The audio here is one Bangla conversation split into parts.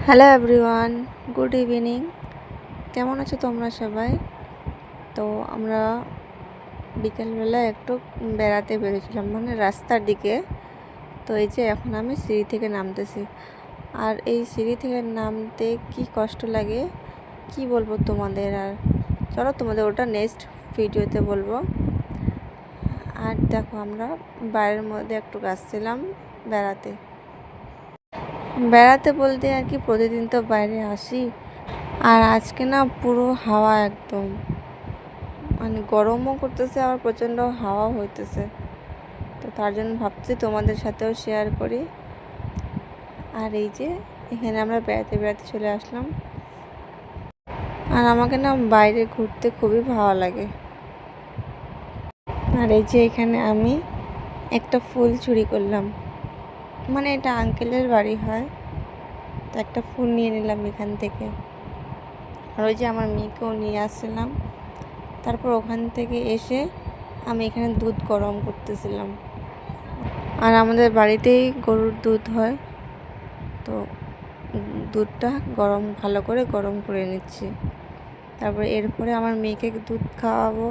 Hello everyone, good evening. কেমন আছো তোমরা সবাই? তো আমরা বিকেলবেলা একটু বেড়াতে বেরিয়েছিলাম, মানে রাস্তার দিকে। তো এই যে এখন আমি সিঁড়ি থেকে নামতেছি, আর এই সিঁড়ি থেকে নামতে কি কষ্ট লাগে কি বলবো তোমাদের। আর চলো তোমাদের ওটা নেক্সট ভিডিওতে বলবো। আর দেখো, আমরা বাইরের মধ্যে একটু আসছিলাম বেড়াতে। বেড়াতে বলতে আর কি, প্রতিদিন তো বাইরে আসি, আর আজকে না পুরো হাওয়া একদম, মানে গরমও করতেছে, আবার প্রচণ্ড হাওয়া হইতেছে। তো তার জন্য ভাবছি তোমাদের সাথেও শেয়ার করি। আর এই যে এখানে আমরা বেড়াতে বেড়াতে চলে আসলাম। আর আমাকে না বাইরে ঘুরতে খুবই ভালো লাগে। আর এই যে এখানে আমি একটা ফুল চুরি করলাম, মানে এটা আঙ্কেলের বাড়ি হয়, তো একটা ফুল নিয়ে নিলাম এখান থেকে। আর ওই যে আমার মেয়েকেও নিয়ে আসছিলাম। তারপর ওখান থেকে এসে আমি এখানে দুধ গরম করতেছিলাম। আর আমাদের বাড়িতেই গরুর দুধ হয়, তো দুধটা ভালো করে গরম করে নিচ্ছি। তারপরে এরপরে আমার মেয়েকে দুধ খাওয়াবো,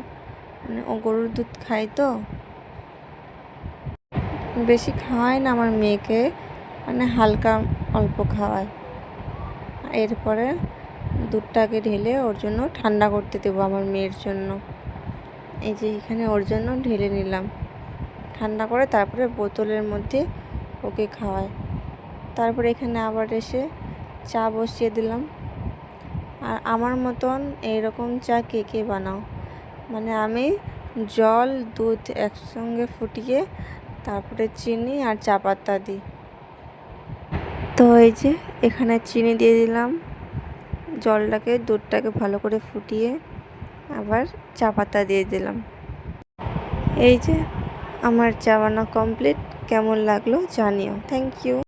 মানে ও গরুর দুধ খায় তো, বেশি খাওয়ায় না আমার মেয়েকে, মানে হালকা অল্প খাওয়ায়। এরপরে দুধটাকে ঢেলে ওর জন্য ঠান্ডা করতে দেবো আমার মেয়ের জন্য। এই যে এখানে ওর জন্য ঢেলে নিলাম ঠান্ডা করে, তারপরে বোতলের মধ্যে ওকে খাওয়ায়। তারপরে এখানে আবার এসে চা বসিয়ে দিলাম। আর আমার মতন এইরকম চা কে কে বানাও? মানে আমি জল দুধ একসঙ্গে ফুটিয়ে তারপরে চিনি আর চা পাতা দিই। তো এই যে এখানে চিনি দিয়ে দিলাম, দুধটাকে ভালো করে ফুটিয়ে আবার চা পাতা দিয়ে দিলাম। এই যে আমার চা বানানো কমপ্লিট। কেমন লাগলো জানিও। Thank you.